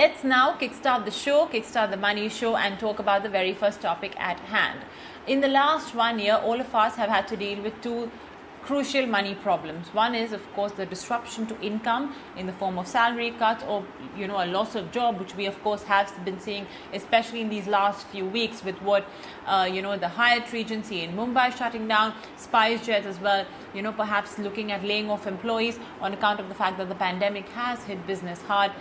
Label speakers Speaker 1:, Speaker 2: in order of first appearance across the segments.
Speaker 1: Let's now kickstart the show, kickstart the money show, and talk about the very first topic at hand. In the last 1 year, all of us have had to deal with two crucial money problems. One is, of course, the disruption to income in the form of salary cuts or, a loss of job, which we, of course, have been seeing, especially in these last few weeks with what, the Hyatt Regency in Mumbai shutting down, SpiceJet as well, perhaps looking at laying off employees on account of the fact that the pandemic has hit business hard.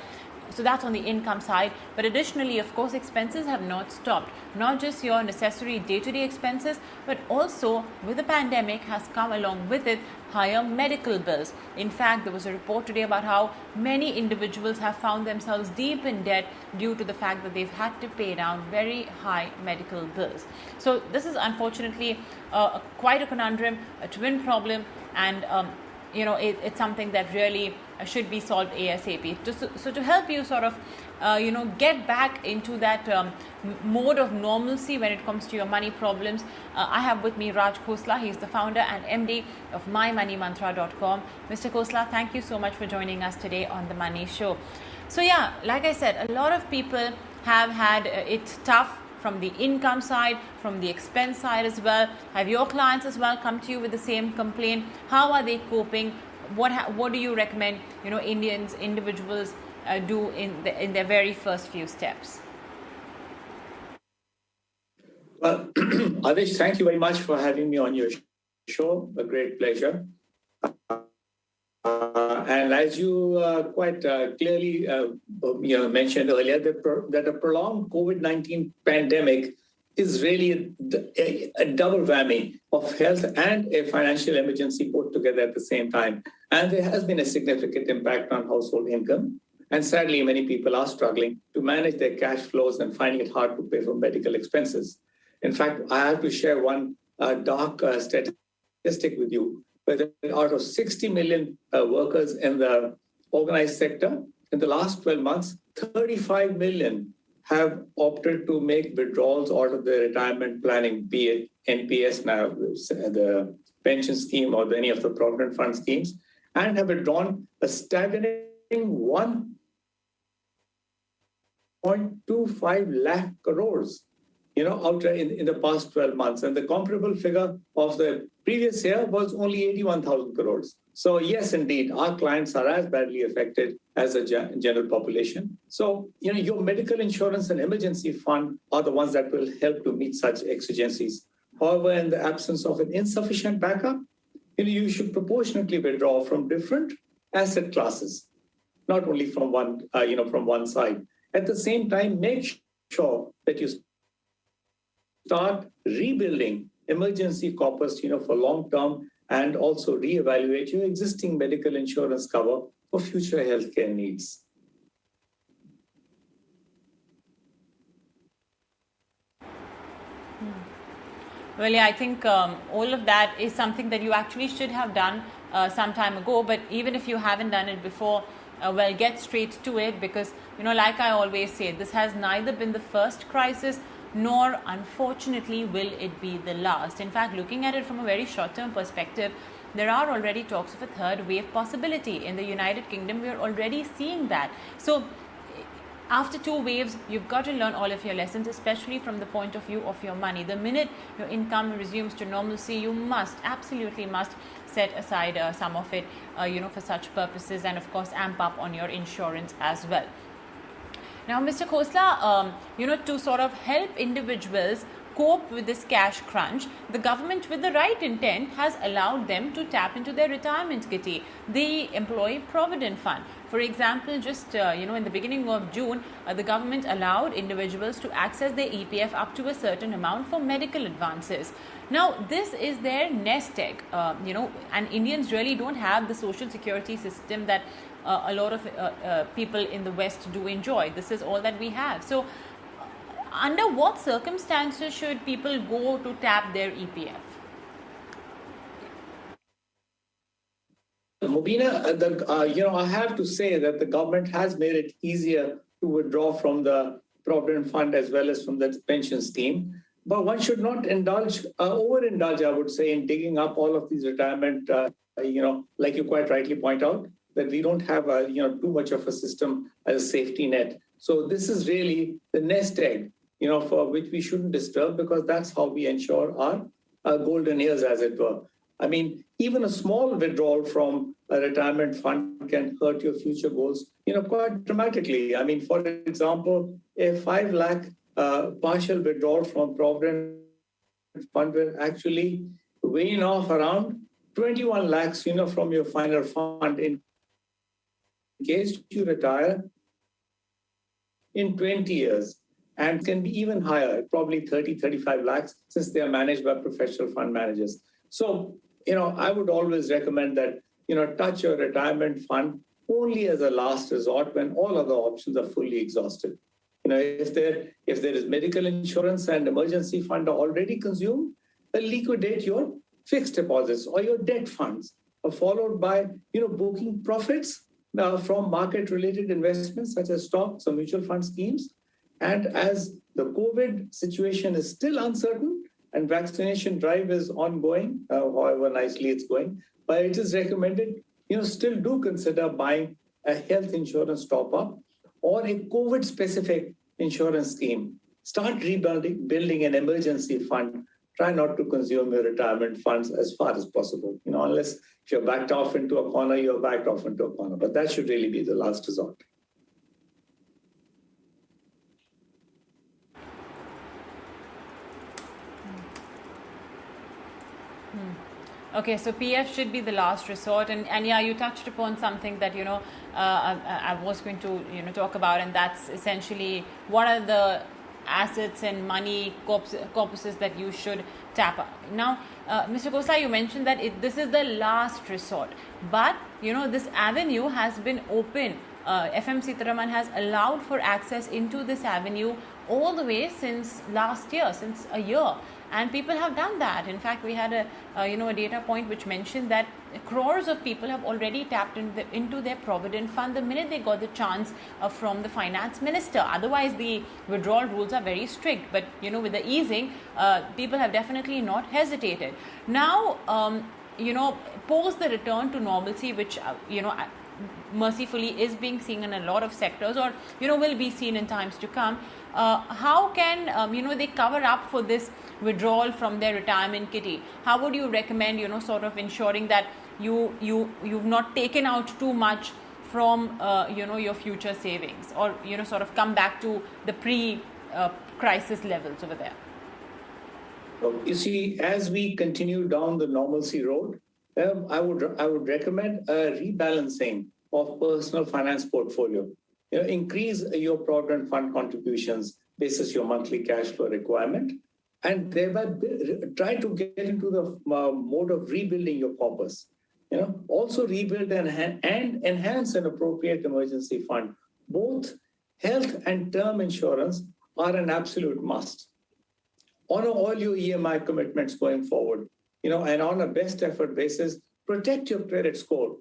Speaker 1: So that's on the income side. But additionally, of course, expenses have not stopped. Not just your necessary day-to-day expenses, but also with the pandemic has come along with it higher medical bills. In fact, there was a report today about how many individuals have found themselves deep in debt due to the fact that they've had to pay down very high medical bills. So this is unfortunately quite a conundrum, a twin problem, and it's something that really should be solved ASAP. So to help you sort of, get back into that mode of normalcy when it comes to your money problems, I have with me Raj Khosljoinns. He's the founder and MD of mymoneymantra.com. Mr. Khosljoinns, thank you so much for joining us today on The Money Show. So yeah, like I said, a lot of people have had it tough from the income side, from the expense side as well. Have your clients as well come to you with the same complaint? How are they coping? What do you recommend individuals do in their very first few steps?
Speaker 2: Well, Adish, thank you very much for having me on your show. A great pleasure. And as you quite clearly mentioned earlier, that a prolonged COVID-19 pandemic is really a double whammy of health and a financial emergency put together at the same time. And there has been a significant impact on household income. And sadly, many people are struggling to manage their cash flows and finding it hard to pay for medical expenses. In fact, I have to share one dark statistic with you. But out of 60 million workers in the organized sector, in the last 12 months, 35 million have opted to make withdrawals out of their retirement planning, be it NPS now, the pension scheme or any of the provident fund schemes, and have withdrawn a staggering 1.25 lakh crores. Out in the past 12 months. And the comparable figure of the previous year was only 81,000 crores. So yes, indeed, our clients are as badly affected as the general population. So, your medical insurance and emergency fund are the ones that will help to meet such exigencies. However, in the absence of an insufficient backup, you should proportionately withdraw from different asset classes, not only from one side. At the same time, make sure that you start rebuilding emergency corpus, for long term, and also reevaluate your existing medical insurance cover for future healthcare needs.
Speaker 1: Well, yeah, I think all of that is something that you actually should have done some time ago. But even if you haven't done it before, get straight to it, because, like I always say, this has neither been the first crisis nor, unfortunately, will it be the last. In fact, looking at it from a very short-term perspective, there are already talks of a third wave possibility. In the United Kingdom, we are already seeing that. So, after two waves, you've got to learn all of your lessons, especially from the point of view of your money. The minute your income resumes to normalcy, you absolutely must set aside some of it, for such purposes, and of course, amp up on your insurance as well. Now, Mr. Khosljoinns, to sort of help individuals cope with this cash crunch, the government, with the right intent, has allowed them to tap into their retirement kitty, the Employee Provident Fund. For example, just in the beginning of June, the government allowed individuals to access their EPF up to a certain amount for medical advances. Now, this is their nest egg, and Indians really don't have the social security system that a lot of people in the West do enjoy. This is all that we have. So, under what circumstances should people go to tap their EPF?
Speaker 2: Mubina, I have to say that the government has made it easier to withdraw from the Provident Fund as well as from the pension scheme. But one should not overindulge, I would say, in digging up all of these retirement, like you quite rightly point out, that we don't have too much of a system as a safety net So this is really the nest egg, for which we shouldn't disturb, because that's how we ensure our golden years, as it were. I mean, even a small withdrawal from a retirement fund can hurt your future goals, quite dramatically. I mean, for example, a 5 lakh partial withdrawal from Provident Fund will actually wane off around 21 lakhs, from your final fund in case you retire in 20 years, and can be even higher, probably 30, 35 lakhs, since they are managed by professional fund managers. So, I would always recommend that, touch your retirement fund only as a last resort when all other options are fully exhausted. If there is medical insurance and emergency fund are already consumed, liquidate your fixed deposits or your debt funds, followed by, booking profits from market-related investments such as stocks or mutual fund schemes. And as the COVID situation is still uncertain and vaccination drive is ongoing, however nicely it's going, but it is recommended, still do consider buying a health insurance top-up or a COVID-specific insurance scheme. Start building an emergency fund. Try not to consume your retirement funds as far as possible. Unless if you're backed off into a corner, you're backed off into a corner. But that should really be the last resort.
Speaker 1: Okay, so PF should be the last resort, and yeah, you touched upon something that I was going to talk about, and that's essentially what are the assets and money corpuses that you should tap. Now, Mr. Khosla, you mentioned that this is the last resort, but this avenue has been open. FM Sitaraman has allowed for access into this avenue all the way since last year, since a year. And people have done that. In fact, we had a data point which mentioned that crores of people have already tapped into their Provident Fund the minute they got the chance from the finance minister. Otherwise, the withdrawal rules are very strict. But with the easing, people have definitely not hesitated. Now, post the return to normalcy, which mercifully is being seen in a lot of sectors, or will be seen in times to come. How can they cover up for this withdrawal from their retirement kitty? How would you recommend sort of ensuring that you've not taken out too much from your future savings, or sort of come back to the pre-crisis levels over there?
Speaker 2: You see, as we continue down the normalcy road, I would recommend a rebalancing of personal finance portfolio. Increase your Provident Fund contributions basis your monthly cash flow requirement, and thereby try to get into the mode of rebuilding your corpus. Also rebuild and enhance an appropriate emergency fund. Both health and term insurance are an absolute must. Honor all your EMI commitments going forward. And on a best effort basis, protect your credit score.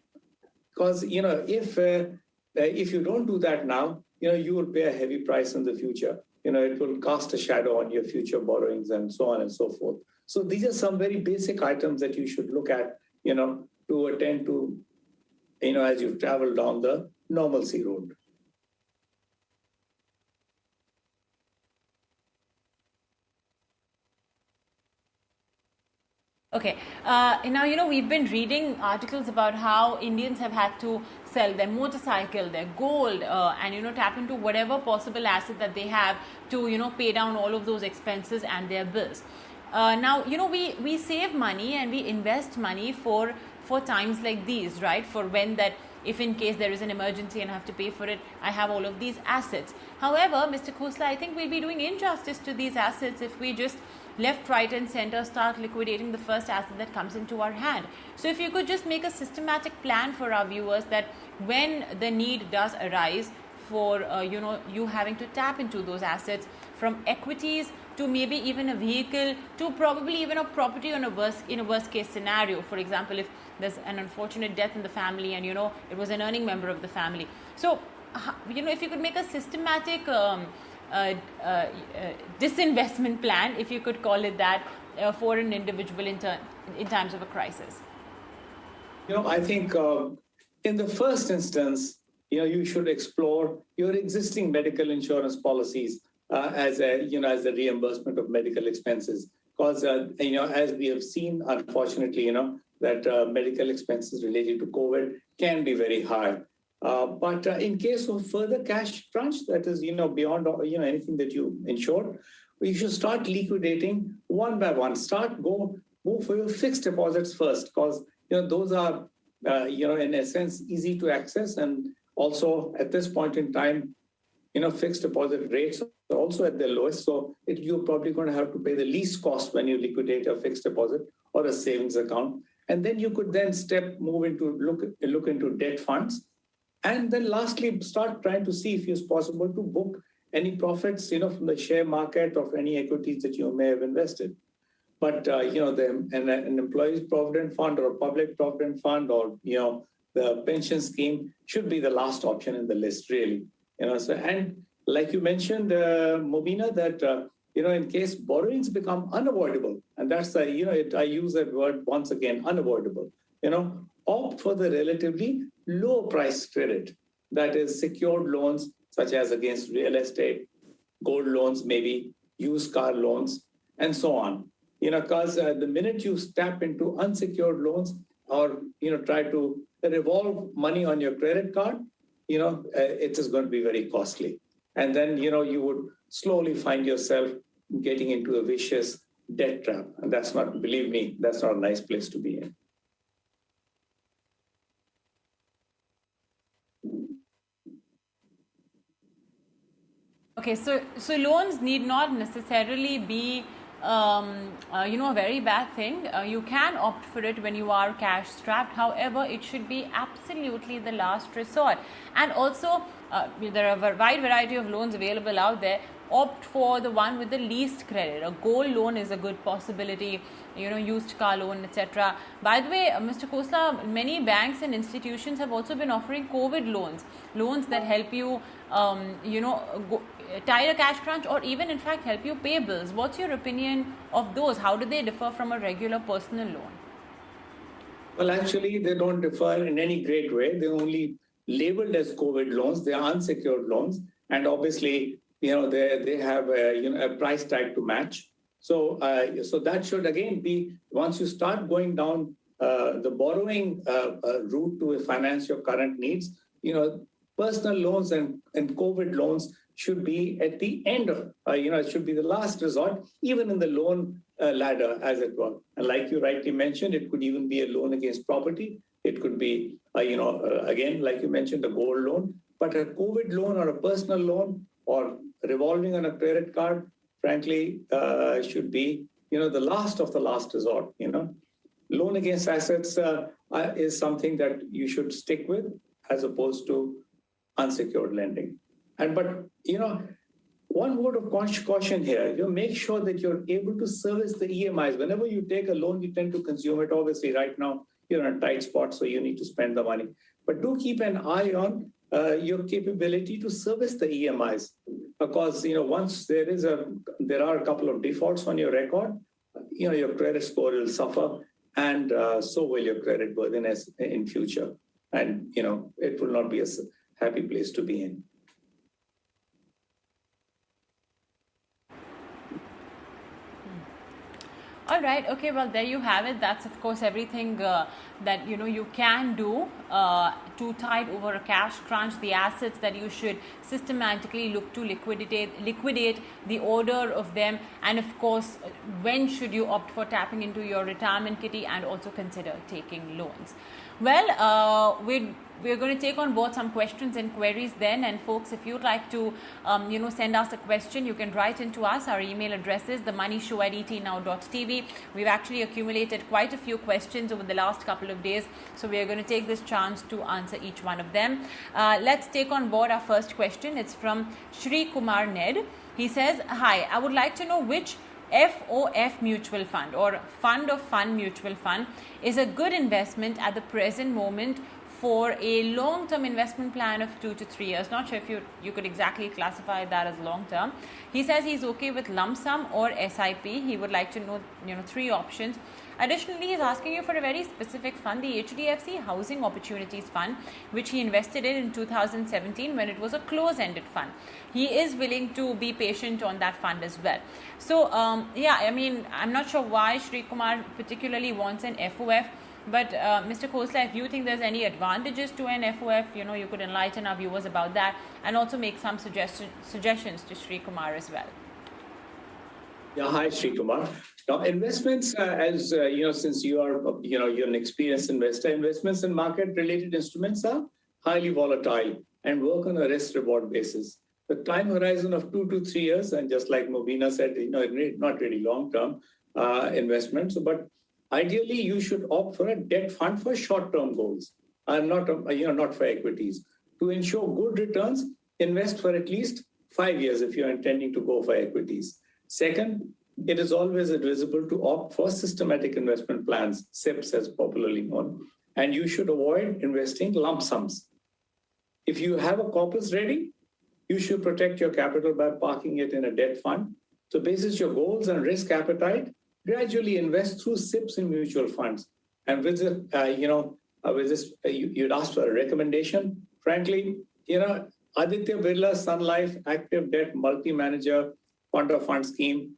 Speaker 2: Because, if you don't do that now, you will pay a heavy price in the future. It will cast a shadow on your future borrowings and so on and so forth. So these are some very basic items that you should look at, to attend to, as you travel down the normalcy road.
Speaker 1: Okay. Now, we've been reading articles about how Indians have had to sell their motorcycle, their gold, and, tap into whatever possible asset that they have to, pay down all of those expenses and their bills. Now, we save money and we invest money for times like these, right? For when that, if in case there is an emergency and I have to pay for it, I have all of these assets. However, Mr. Khosla, I think we'll be doing injustice to these assets if we just left, right and center start liquidating the first asset that comes into our hand. So if you could just make a systematic plan for our viewers that when the need does arise for you having to tap into those assets, from equities to maybe even a vehicle to probably even a property in a worst case scenario. For example, if there's an unfortunate death in the family and it was an earning member of the family. So if you could make a systematic disinvestment plan, if you could call it that, for an individual in times of a crisis.
Speaker 2: I think in the first instance, you should explore your existing medical insurance policies as a reimbursement of medical expenses. Because as we have seen, unfortunately, that medical expenses related to COVID can be very high. But in case of further cash crunch, that is, beyond, anything that you insured, you should start liquidating one by one. Go for your fixed deposits first, because, those are, in a sense, easy to access. And also at this point in time, fixed deposit rates are also at their lowest. So you're probably going to have to pay the least cost when you liquidate a fixed deposit or a savings account. And then you could then move into look into debt funds. And then lastly, start trying to see if it's possible to book any profits, from the share market of any equities that you may have invested. But, an employee's provident fund or a public provident fund or, the pension scheme should be the last option in the list, really. And like you mentioned, Mobina, that, in case borrowings become unavoidable, and that's, I use that word once again, unavoidable, opt for the relatively low price credit, that is secured loans, such as against real estate, gold loans, maybe used car loans, and so on. Because the minute you step into unsecured loans or, try to revolve money on your credit card, it is going to be very costly. And then, you would slowly find yourself getting into a vicious debt trap. And that's not, believe me, that's not a nice place to be in.
Speaker 1: Okay, so loans need not necessarily be a very bad thing. You can opt for it when you are cash strapped. However, it should be absolutely the last resort. And also, there are a wide variety of loans available out there. Opt for the one with the least credit. A gold loan is a good possibility, used car loan, etc. By the way, Mr. Khosla, many banks and institutions have also been offering COVID loans that help you, tide a cash crunch or even in fact help you pay bills. What's your opinion of those? How do they differ from a regular personal loan?
Speaker 2: Well, actually, they don't differ in any great way. They're only labeled as COVID loans. They are unsecured loans. And obviously, they have a price tag to match. So that should again be, once you start going down the borrowing route to finance your current needs, personal loans and COVID loans should be at the end of, it should be the last resort, even in the loan ladder, as it were. And like you rightly mentioned, it could even be a loan against property. It could be, again, like you mentioned, a gold loan. But a COVID loan or a personal loan or revolving on a credit card, frankly, should be, the last of the last resort. Loan against assets is something that you should stick with as opposed to unsecured lending. But one word of caution here, make sure that you're able to service the EMIs. Whenever you take a loan, you tend to consume it. Obviously, right now, you're in a tight spot, so you need to spend the money. But do keep an eye on your capability to service the EMIs. Because, once there are a couple of defaults on your record, your credit score will suffer, and so will your credit worthiness in future. And, it will not be a happy place to be in.
Speaker 1: All right. Okay. Well, there you have it. That's, of course, everything that, you can do to tide over a cash crunch, the assets that you should systematically look to liquidate, the order of them, and, of course, when should you opt for tapping into your retirement kitty and also consider taking loans. Well, we're going to take on board some questions and queries then. And folks, if you'd like to, send us a question, you can write into us. Our email address is themoneyshow@etnow.tv. We've actually accumulated quite a few questions over the last couple of days. So we are going to take this chance to answer each one of them. Let's take on board our first question. It's from Shri Kumar Ned. He says, hi, I would like to know which FOF mutual fund or fund of fund mutual fund is a good investment at the present moment for a long-term investment plan of 2 to 3 years. Not sure if you could exactly classify that as long-term. He says he's okay with lump sum or SIP. He would like to know, 3 options. Additionally, he's asking you for a very specific fund, the HDFC Housing Opportunities Fund, which he invested in 2017 when it was a close-ended fund. He is willing to be patient on that fund as well. So, I'm not sure why Sri Kumar particularly wants an FOF. But Mr. Khosla, if you think there's any advantages to an FOF, you could enlighten our viewers about that and also make some suggestions to Sri Kumar as well.
Speaker 2: Yeah, hi, Sri Kumar. Now, investments, since you are, you're an experienced investor, investments in market-related instruments are highly volatile and work on a risk-reward basis. The time horizon of 2 to 3 years, and just like Mobina said, not really long-term investments, but ideally, you should opt for a debt fund for short-term goals, and not for equities. To ensure good returns, invest for at least 5 years if you're intending to go for equities. Second, it is always advisable to opt for systematic investment plans, SIPs as popularly known, and you should avoid investing lump sums. If you have a corpus ready, you should protect your capital by parking it in a debt fund. So, basis your goals and risk appetite, gradually invest through SIPs in mutual funds. And with this, you'd ask for a recommendation. Frankly, Aditya Birla Sun Life Active Debt Multi-Manager Fund of Fund Scheme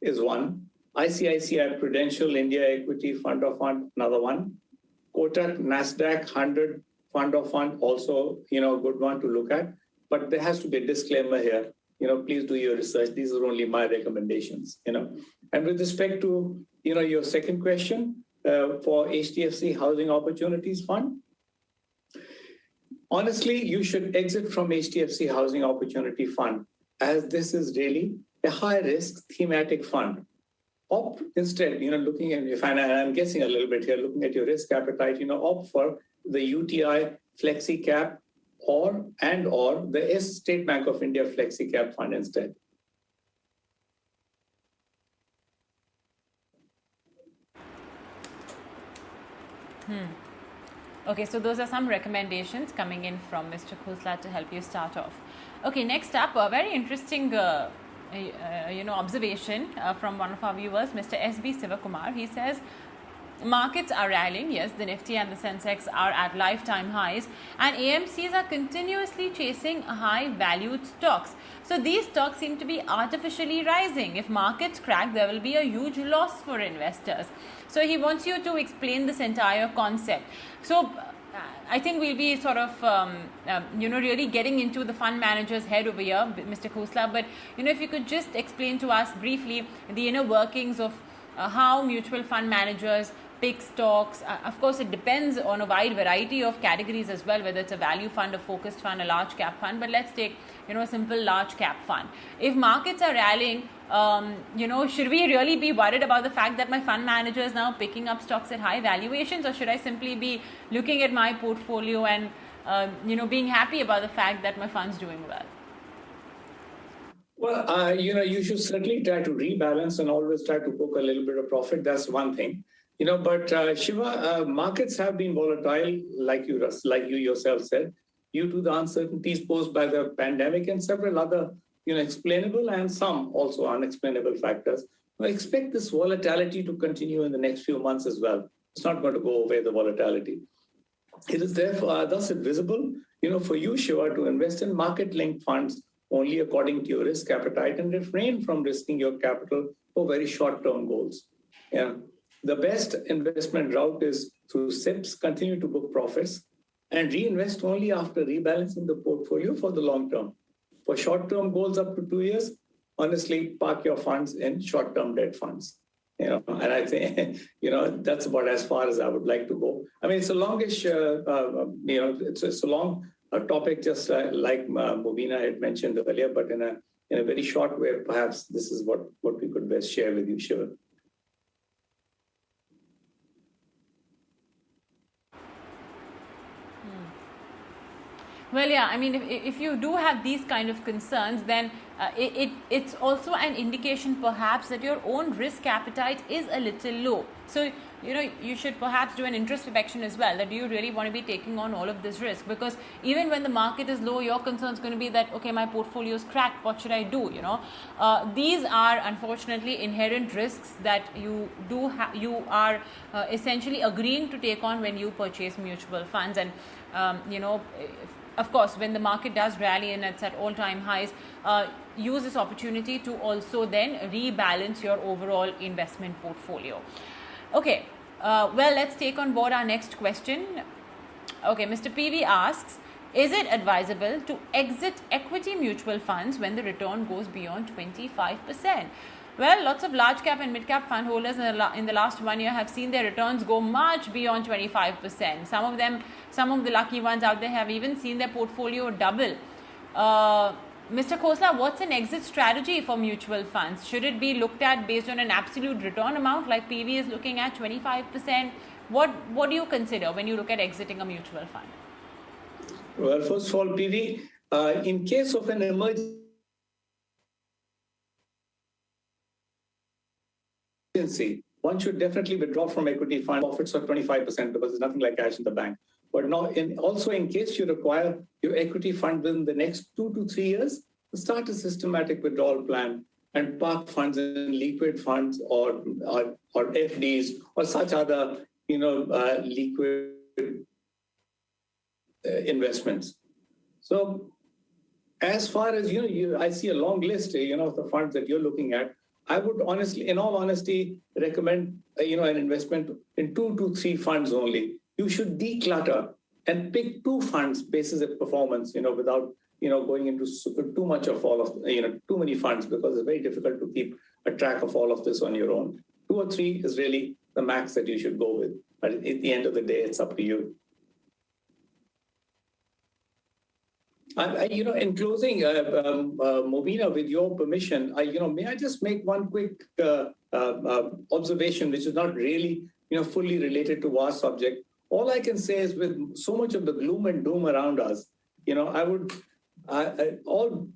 Speaker 2: is one. ICICI Prudential India Equity Fund of Fund, another one. Kotak Nasdaq 100 Fund of Fund, also, a good one to look at. But there has to be a disclaimer here. Please do your research. These are only my recommendations, And with respect to, your second question for HDFC Housing Opportunities Fund, honestly, you should exit from HDFC Housing Opportunity Fund, as this is really a high-risk thematic fund. Opt instead, looking at, I'm guessing a little bit here, looking at your risk appetite, opt for the UTI Flexi Cap or the State Bank of India Flexi Cap Fund instead.
Speaker 1: Okay, so those are some recommendations coming in from Mr. Khosla to help you start off. Okay, next up, a very interesting observation from one of our viewers, Mr. S.B. Sivakumar. He says, markets are rallying, yes, the Nifty and the Sensex are at lifetime highs, and AMCs are continuously chasing high-valued stocks. So these stocks seem to be artificially rising. If markets crack, there will be a huge loss for investors. So he wants you to explain this entire concept. So I think we'll be sort of, really getting into the fund manager's head over here, Mr. Khosla. But, if you could just explain to us briefly the inner workings of how mutual fund managers pick stocks. Of course, it depends on a wide variety of categories as well, whether it's a value fund, a focused fund, a large cap fund. But let's take, a simple large cap fund. If markets are rallying, should we really be worried about the fact that my fund manager is now picking up stocks at high valuations, or should I simply be looking at my portfolio and, being happy about the fact that my fund's doing well?
Speaker 2: Well, you should certainly try to rebalance and always try to book a little bit of profit. That's one thing. But Shiva, markets have been volatile, like you yourself said, due to the uncertainties posed by the pandemic and several other, explainable and some also unexplainable factors. I expect this volatility to continue in the next few months as well. It's not going to go away, the volatility. It is therefore thus advisable, for you, Shiva, to invest in market-linked funds only according to your risk appetite and refrain from risking your capital for very short-term goals. Yeah. The best investment route is through SIPs, continue to book profits, and reinvest only after rebalancing the portfolio for the long term. For short-term goals up to 2 years, honestly, park your funds in short-term debt funds. And I think, that's about as far as I would like to go. I mean, it's a longish, it's a long topic, just like Mobina had mentioned earlier, but in a very short way, perhaps this is what we could best share with you, Shiva.
Speaker 1: Well, yeah, I mean, if you do have these kind of concerns, then it's also an indication perhaps that your own risk appetite is a little low. So, you should perhaps do an introspection as well, that do you really want to be taking on all of this risk? Because even when the market is low, your concern is going to be that, okay, my portfolio is cracked, what should I do? These are unfortunately inherent risks that you are essentially agreeing to take on when you purchase mutual funds. And of course, when the market does rally and it's at all-time highs, use this opportunity to also then rebalance your overall investment portfolio. Okay, well, let's take on board our next question. Okay, Mr. PV asks, is it advisable to exit equity mutual funds when the return goes beyond 25%? Well, lots of large cap and mid cap fund holders in the last 1 year have seen their returns go much beyond 25%. Some of the lucky ones out there have even seen their portfolio double. Mr. Khosla, what's an exit strategy for mutual funds? Should it be looked at based on an absolute return amount like PV is looking at 25%? What do you consider when you look at exiting a mutual fund?
Speaker 2: Well, first of all, PV, in case of an emergency, one should definitely withdraw from equity fund profits of 25% because there's nothing like cash in the bank. But also in case you require your equity fund within the next 2 to 3 years, start a systematic withdrawal plan and park funds in liquid funds or FDs or such other liquid investments. So as far as I see a long list of the funds that you're looking at. I would in all honesty, recommend an investment in 2 to 3 funds only. You should declutter and pick 2 funds basis of performance, without going into too much of all of too many funds, because it's very difficult to keep a track of all of this on your own. 2 or 3 is really the max that you should go with. But at the end of the day, it's up to you. In closing, Mobina, with your permission, may I just make one quick observation, which is not really, fully related to our subject. All I can say is, with so much of the gloom and doom around us, I would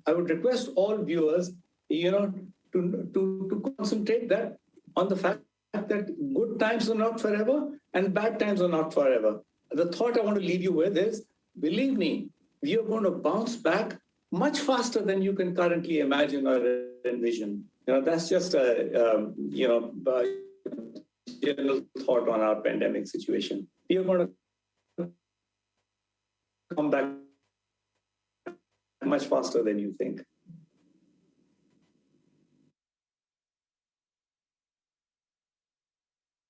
Speaker 2: request all viewers, to concentrate that on the fact that good times are not forever and bad times are not forever. The thought I want to leave you with is, believe me, we are going to bounce back much faster than you can currently imagine or envision. That's just a general thought on our pandemic situation. We are going to come back much faster than you think.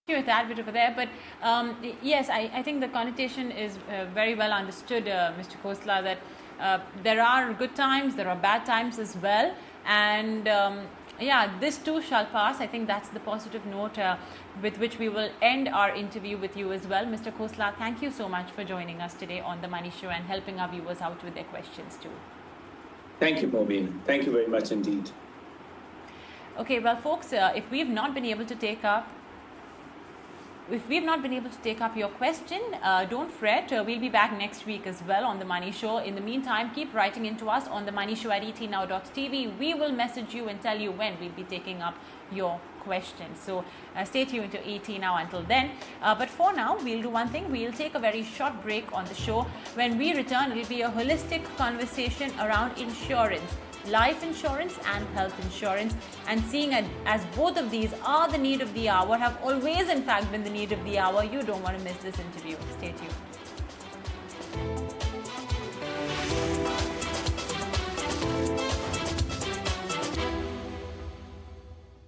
Speaker 1: With that bit over there, but yes, I think the connotation is very well understood, Mr. Khosla, that there are good times, there are bad times as well, and this too shall pass. I think that's the positive note with which we will end our interview with you as well. Mr. Khosla, thank you so much for joining us today on The Money Show and helping our viewers out with their questions too.
Speaker 2: Thank you, Mobeen. Thank you very much indeed.
Speaker 1: Okay, well, folks, if we've not been able to take up your question, don't fret. We'll be back next week as well on The Money Show. In the meantime, keep writing into us on themoneyshow@etnow.tv. We will message you and tell you when we'll be taking up your questions. So stay tuned to ET Now until then. But for now, we'll do one thing. We'll take a very short break on the show. When we return, it'll be a holistic conversation around insurance, life insurance and health insurance, and seeing as both of these are the need of the hour, have always in fact been the need of the hour, you don't want to miss this interview. Stay tuned.